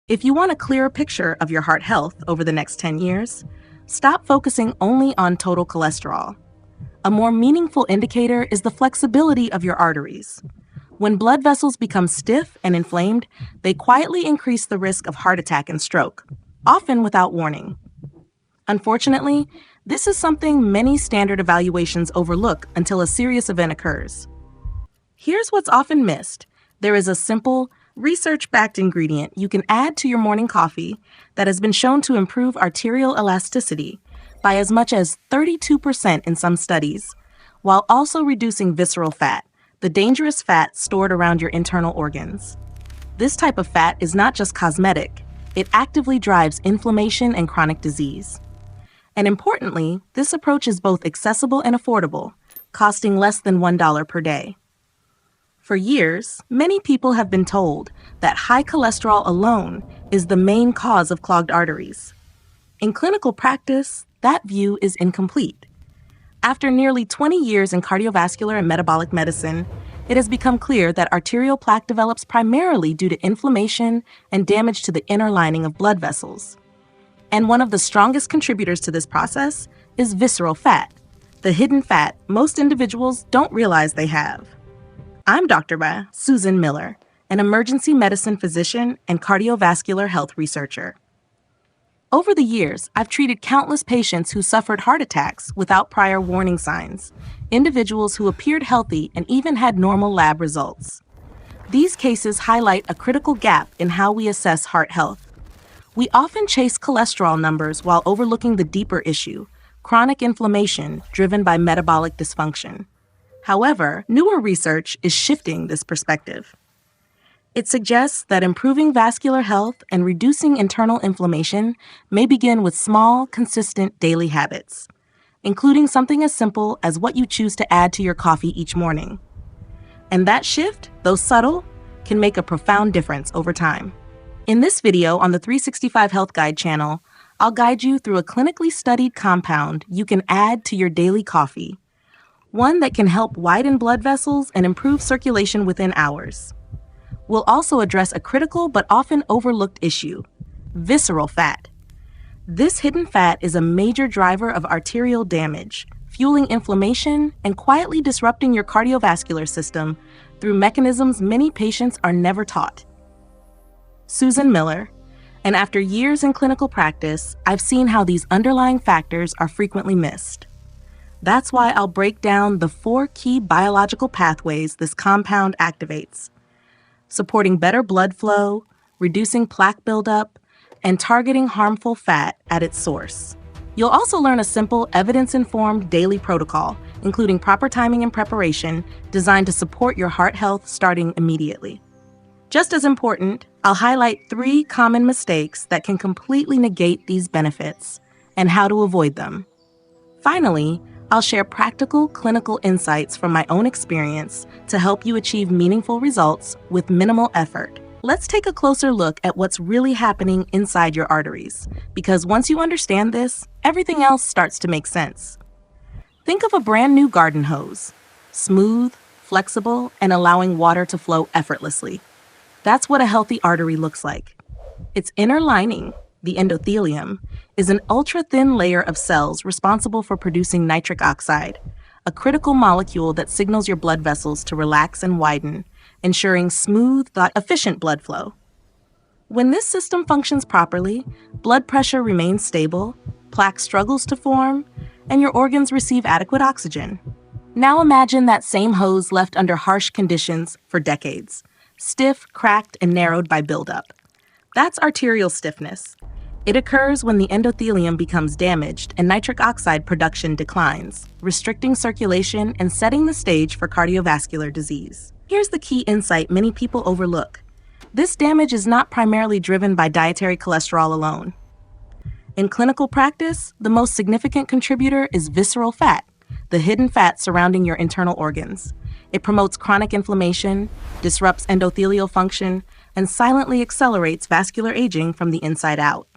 If you want a clearer picture of your heart health over the next 10 years, stop focusing only on total cholesterol. A more meaningful indicator is the flexibility of your arteries. When blood vessels become stiff and inflamed, they quietly increase the risk of heart attack and stroke, often without warning. Unfortunately, this is something many standard evaluations overlook until a serious event occurs. Here's what's often missed. There is a simple, research-backed ingredient you can add to your morning coffee that has been shown to improve arterial elasticity by as much as 32% in some studies, while also reducing visceral fat, the dangerous fat stored around your internal organs. This type of fat is not just cosmetic, it actively drives inflammation and chronic disease. And importantly, this approach is both accessible and affordable, costing less than $1 per day. For years, many people have been told that high cholesterol alone is the main cause of clogged arteries. In clinical practice, that view is incomplete. After nearly 20 years in cardiovascular and metabolic medicine, it has become clear that arterial plaque develops primarily due to inflammation and damage to the inner lining of blood vessels. And one of the strongest contributors to this process is visceral fat, the hidden fat most individuals don't realize they have. I'm Dr. Susan Miller, an emergency medicine physician and cardiovascular health researcher. Over the years, I've treated countless patients who suffered heart attacks without prior warning signs, individuals who appeared healthy and even had normal lab results. These cases highlight a critical gap in how we assess heart health. We often chase cholesterol numbers while overlooking the deeper issue, chronic inflammation driven by metabolic dysfunction. However, newer research is shifting this perspective. It suggests that improving vascular health and reducing internal inflammation may begin with small, consistent daily habits, including something as simple as what you choose to add to your coffee each morning. And that shift, though subtle, can make a profound difference over time. In this video on the 365 Health Guide channel, I'll guide you through a clinically studied compound you can add to your daily coffee, one that can help widen blood vessels and improve circulation within hours. We'll also address a critical but often overlooked issue: visceral fat. This hidden fat is a major driver of arterial damage, fueling inflammation and quietly disrupting your cardiovascular system through mechanisms many patients are never taught. Susan Miller, and after years in clinical practice, I've seen how these underlying factors are frequently missed. That's why I'll break down the 4 key biological pathways this compound activates, supporting better blood flow, reducing plaque buildup, and targeting harmful fat at its source. You'll also learn a simple, evidence-informed daily protocol, including proper timing and preparation, designed to support your heart health starting immediately. Just as important, I'll highlight 3 common mistakes that can completely negate these benefits and how to avoid them. Finally, I'll share practical clinical insights from my own experience to help you achieve meaningful results with minimal effort. Let's take a closer look at what's really happening inside your arteries, because once you understand this, everything else starts to make sense. Think of a brand new garden hose, smooth, flexible, and allowing water to flow effortlessly. That's what a healthy artery looks like. Its inner lining, the endothelium, is an ultra-thin layer of cells responsible for producing nitric oxide, a critical molecule that signals your blood vessels to relax and widen, ensuring smooth, efficient blood flow. When this system functions properly, blood pressure remains stable, plaque struggles to form, and your organs receive adequate oxygen. Now imagine that same hose left under harsh conditions for decades, stiff, cracked, and narrowed by buildup. That's arterial stiffness. It occurs when the endothelium becomes damaged and nitric oxide production declines, restricting circulation and setting the stage for cardiovascular disease. Here's the key insight many people overlook. This damage is not primarily driven by dietary cholesterol alone. In clinical practice, the most significant contributor is visceral fat, the hidden fat surrounding your internal organs. It promotes chronic inflammation, disrupts endothelial function, and silently accelerates vascular aging from the inside out.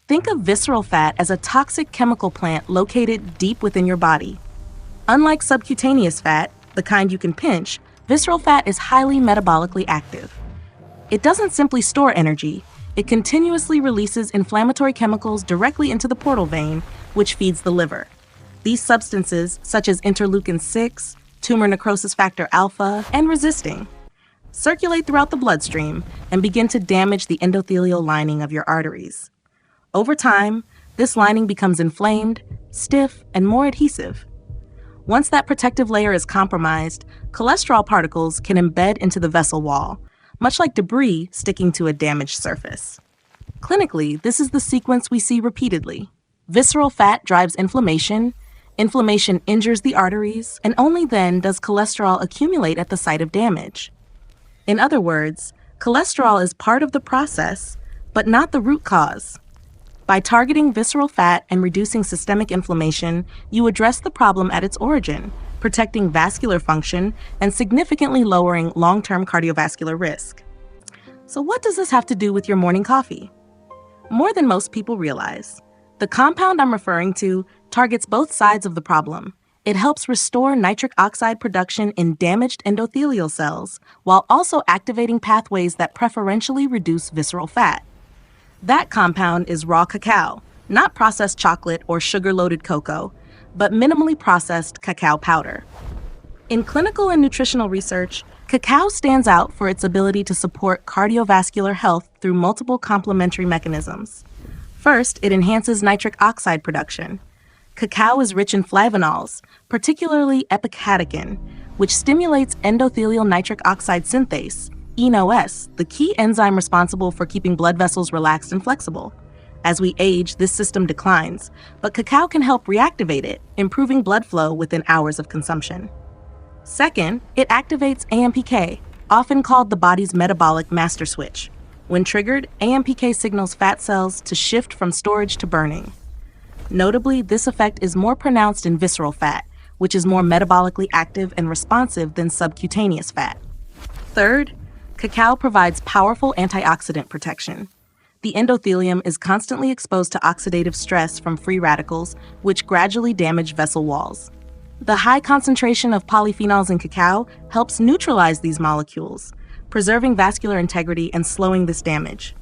Think of visceral fat as a toxic chemical plant located deep within your body. Unlike subcutaneous fat, the kind you can pinch, visceral fat is highly metabolically active. It doesn't simply store energy, It continuously releases inflammatory chemicals directly into the portal vein, which feeds the liver. These substances, such as interleukin-6, tumor necrosis factor alpha, and resisting, circulate throughout the bloodstream and begin to damage the endothelial lining of your arteries. Over time, this lining becomes inflamed, stiff, and more adhesive. Once that protective layer is compromised, cholesterol particles can embed into the vessel wall, much like debris sticking to a damaged surface. Clinically, this is the sequence we see repeatedly. Visceral fat drives inflammation, inflammation injures the arteries, and only then does cholesterol accumulate at the site of damage. In other words, cholesterol is part of the process, but not the root cause. By targeting visceral fat and reducing systemic inflammation, you address the problem at its origin, protecting vascular function and significantly lowering long-term cardiovascular risk. So what does this have to do with your morning coffee? More than most people realize. The compound I'm referring to targets both sides of the problem. It helps restore nitric oxide production in damaged endothelial cells, while also activating pathways that preferentially reduce visceral fat. That compound is raw cacao, not processed chocolate or sugar-loaded cocoa, but minimally processed cacao powder. In clinical and nutritional research, cacao stands out for its ability to support cardiovascular health through multiple complementary mechanisms. First, it enhances nitric oxide production. Cacao is rich in flavonols, particularly epicatechin, which stimulates endothelial nitric oxide synthase, ENOS, the key enzyme responsible for keeping blood vessels relaxed and flexible. As we age, this system declines, but cacao can help reactivate it, improving blood flow within hours of consumption. Second, it activates AMPK, often called the body's metabolic master switch. When triggered, AMPK signals fat cells to shift from storage to burning. Notably, this effect is more pronounced in visceral fat, which is more metabolically active and responsive than subcutaneous fat. Third, cacao provides powerful antioxidant protection. The endothelium is constantly exposed to oxidative stress from free radicals, which gradually damage vessel walls. The high concentration of polyphenols in cacao helps neutralize these molecules, preserving vascular integrity and slowing this damage.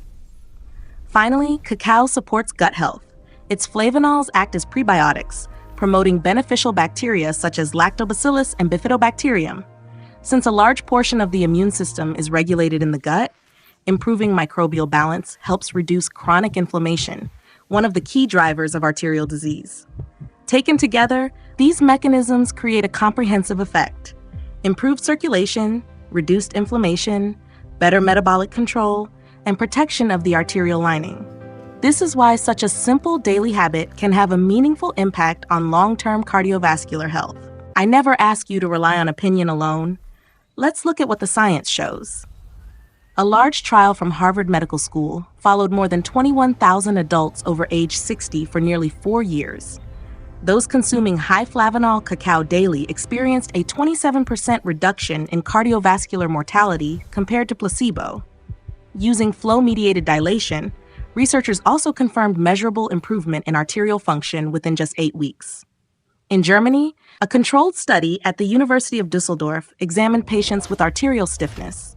Finally, cacao supports gut health. Its flavonols act as prebiotics, promoting beneficial bacteria such as lactobacillus and bifidobacterium. Since a large portion of the immune system is regulated in the gut, improving microbial balance helps reduce chronic inflammation, one of the key drivers of arterial disease. Taken together, these mechanisms create a comprehensive effect: improved circulation, reduced inflammation, better metabolic control, and protection of the arterial lining. This is why such a simple daily habit can have a meaningful impact on long-term cardiovascular health. I never ask you to rely on opinion alone. Let's look at what the science shows. A large trial from Harvard Medical School followed more than 21,000 adults over age 60 for nearly 4 years. Those consuming high flavanol cacao daily experienced a 27% reduction in cardiovascular mortality compared to placebo. Using flow-mediated dilation, researchers also confirmed measurable improvement in arterial function within just 8 weeks. In Germany, a controlled study at the University of Düsseldorf examined patients with arterial stiffness.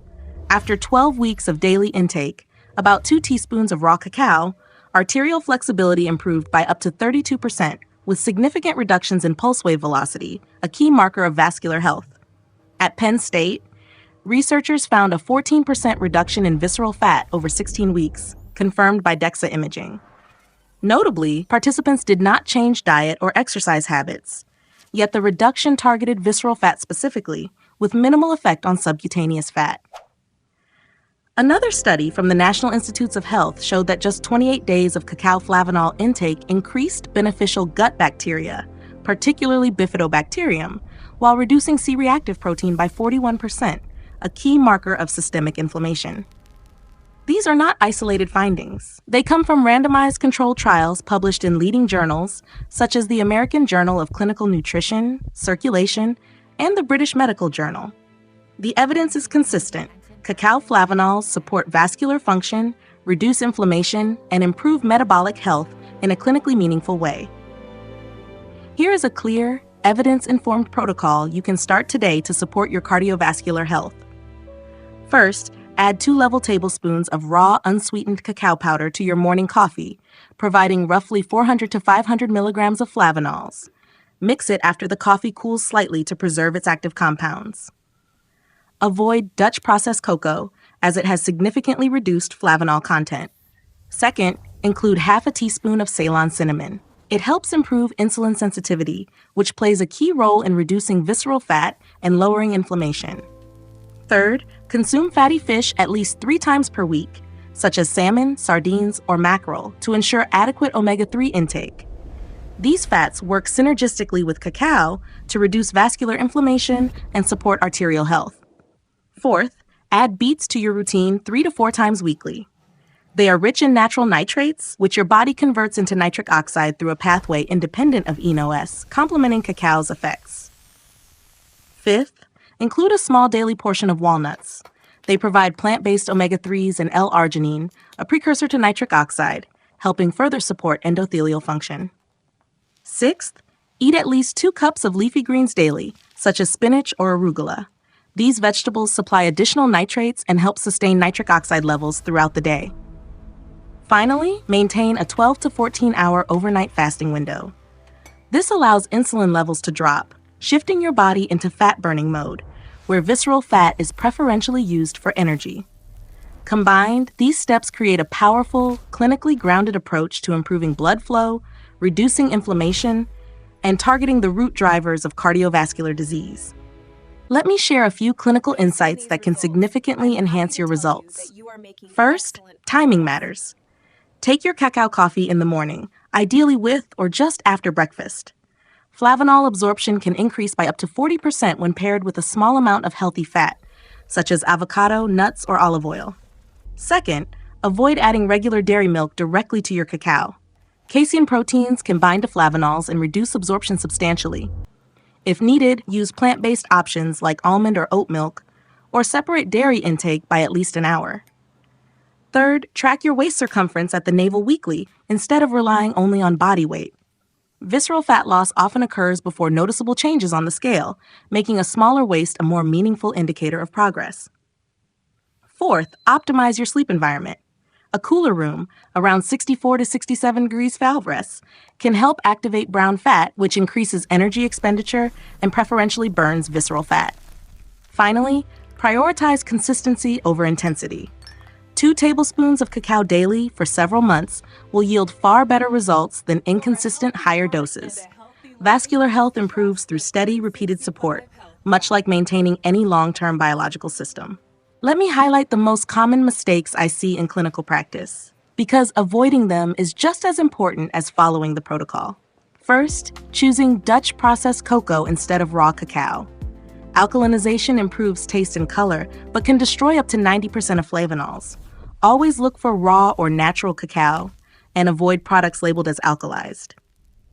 After 12 weeks of daily intake, about 2 teaspoons of raw cacao, arterial flexibility improved by up to 32%, with significant reductions in pulse wave velocity, a key marker of vascular health. At Penn State, researchers found a 14% reduction in visceral fat over 16 weeks, confirmed by DEXA imaging. Notably, participants did not change diet or exercise habits, yet the reduction targeted visceral fat specifically, with minimal effect on subcutaneous fat. Another study from the National Institutes of Health showed that just 28 days of cacao flavanol intake increased beneficial gut bacteria, particularly bifidobacterium, while reducing C-reactive protein by 41%, a key marker of systemic inflammation. These are not isolated findings. They come from randomized controlled trials published in leading journals such as the American Journal of Clinical Nutrition, Circulation, and the British Medical Journal. The evidence is consistent. Cacao flavanols support vascular function, reduce inflammation, and improve metabolic health in a clinically meaningful way. Here is a clear, evidence-informed protocol you can start today to support your cardiovascular health. First, Add 2 level tablespoons of raw, unsweetened cacao powder to your morning coffee, providing roughly 400 to 500 milligrams of flavanols. Mix it after the coffee cools slightly to preserve its active compounds. Avoid Dutch processed cocoa, as it has significantly reduced flavanol content. Second, include half a teaspoon of Ceylon cinnamon. It helps improve insulin sensitivity, which plays a key role in reducing visceral fat and lowering inflammation. Third, consume fatty fish at least 3 times per week, such as salmon, sardines, or mackerel, to ensure adequate omega-3 intake. These fats work synergistically with cacao to reduce vascular inflammation and support arterial health. Fourth, add beets to your routine 3 to 4 times weekly. They are rich in natural nitrates, which your body converts into nitric oxide through a pathway independent of ENOS, complementing cacao's effects. Fifth, include a small daily portion of walnuts. They provide plant-based omega-3s and L-arginine, a precursor to nitric oxide, helping further support endothelial function. Sixth, eat at least 2 cups of leafy greens daily, such as spinach or arugula. These vegetables supply additional nitrates and help sustain nitric oxide levels throughout the day. Finally, maintain a 12 to 14-hour overnight fasting window. This allows insulin levels to drop, shifting your body into fat-burning mode, where visceral fat is preferentially used for energy. Combined, these steps create a powerful, clinically grounded approach to improving blood flow, reducing inflammation, and targeting the root drivers of cardiovascular disease. Let me share a few clinical insights that can significantly enhance your results. First, timing matters. Take your cacao coffee in the morning, ideally with or just after breakfast. Flavanol absorption can increase by up to 40% when paired with a small amount of healthy fat, such as avocado, nuts, or olive oil. Second, avoid adding regular dairy milk directly to your cacao. Casein proteins can bind to flavanols and reduce absorption substantially. If needed, use plant-based options like almond or oat milk, or separate dairy intake by at least an hour. Third, track your waist circumference at the navel weekly instead of relying only on body weight. Visceral fat loss often occurs before noticeable changes on the scale, making a smaller waist a more meaningful indicator of progress. Fourth, optimize your sleep environment. A cooler room, around 64 to 67 degrees Fahrenheit, can help activate brown fat, which increases energy expenditure and preferentially burns visceral fat. Finally, prioritize consistency over intensity. 2 tablespoons of cacao daily for several months will yield far better results than inconsistent higher doses. Vascular health improves through steady, repeated support, much like maintaining any long-term biological system. Let me highlight the most common mistakes I see in clinical practice, because avoiding them is just as important as following the protocol. First, choosing Dutch processed cocoa instead of raw cacao. Alkalinization improves taste and color, but can destroy up to 90% of flavanols. Always look for raw or natural cacao, and avoid products labeled as alkalized.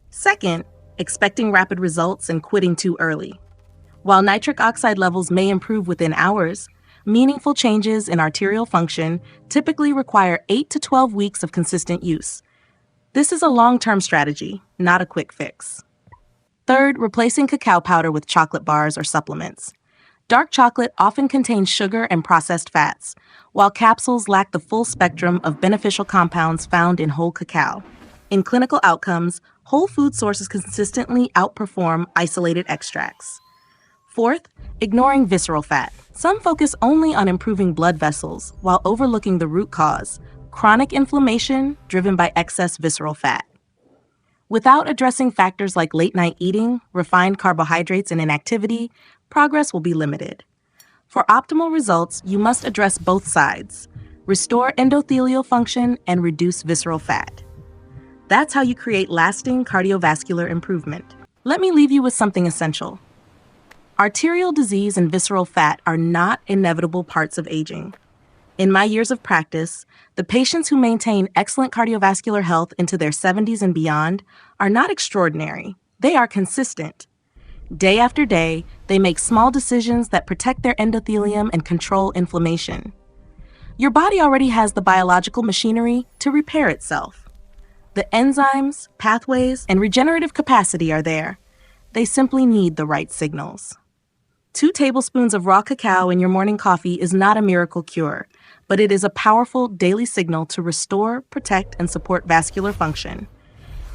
Second, expecting rapid results and quitting too early. While nitric oxide levels may improve within hours, meaningful changes in arterial function typically require 8 to 12 weeks of consistent use. This is a long-term strategy, not a quick fix. Third, replacing cacao powder with chocolate bars or supplements. Dark chocolate often contains sugar and processed fats, while capsules lack the full spectrum of beneficial compounds found in whole cacao. In clinical outcomes, whole food sources consistently outperform isolated extracts. Fourth, ignoring visceral fat. Some focus only on improving blood vessels while overlooking the root cause, chronic inflammation driven by excess visceral fat. Without addressing factors like late-night eating, refined carbohydrates, and inactivity, progress will be limited. For optimal results, you must address both sides, restore endothelial function, and reduce visceral fat. That's how you create lasting cardiovascular improvement. Let me leave you with something essential. Arterial disease and visceral fat are not inevitable parts of aging. In my years of practice, the patients who maintain excellent cardiovascular health into their 70s and beyond are not extraordinary. They are consistent. Day after day, they make small decisions that protect their endothelium and control inflammation. Your body already has the biological machinery to repair itself. The enzymes, pathways, and regenerative capacity are there. They simply need the right signals. 2 tablespoons of raw cacao in your morning coffee is not a miracle cure, but it is a powerful daily signal to restore, protect, and support vascular function.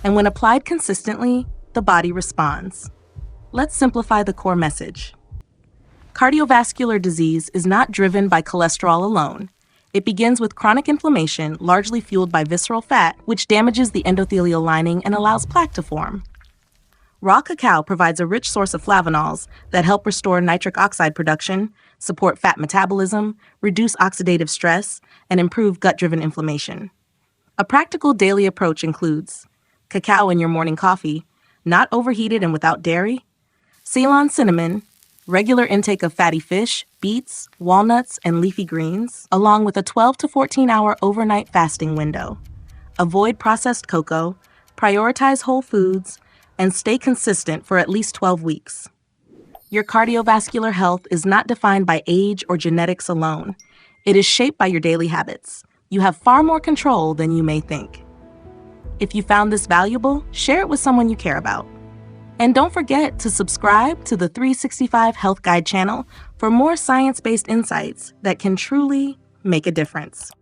And when applied consistently, the body responds. Let's simplify the core message. Cardiovascular disease is not driven by cholesterol alone. It begins with chronic inflammation, largely fueled by visceral fat, which damages the endothelial lining and allows plaque to form. Raw cacao provides a rich source of flavonols that help restore nitric oxide production, support fat metabolism, reduce oxidative stress, and improve gut-driven inflammation. A practical daily approach includes cacao in your morning coffee, not overheated and without dairy, Ceylon cinnamon, regular intake of fatty fish, beets, walnuts, and leafy greens, along with a 12 to 14-hour overnight fasting window. Avoid processed cocoa, prioritize whole foods, and stay consistent for at least 12 weeks. Your cardiovascular health is not defined by age or genetics alone. It is shaped by your daily habits. You have far more control than you may think. If you found this valuable, share it with someone you care about. And don't forget to subscribe to the 365 Health Guide channel for more science-based insights that can truly make a difference.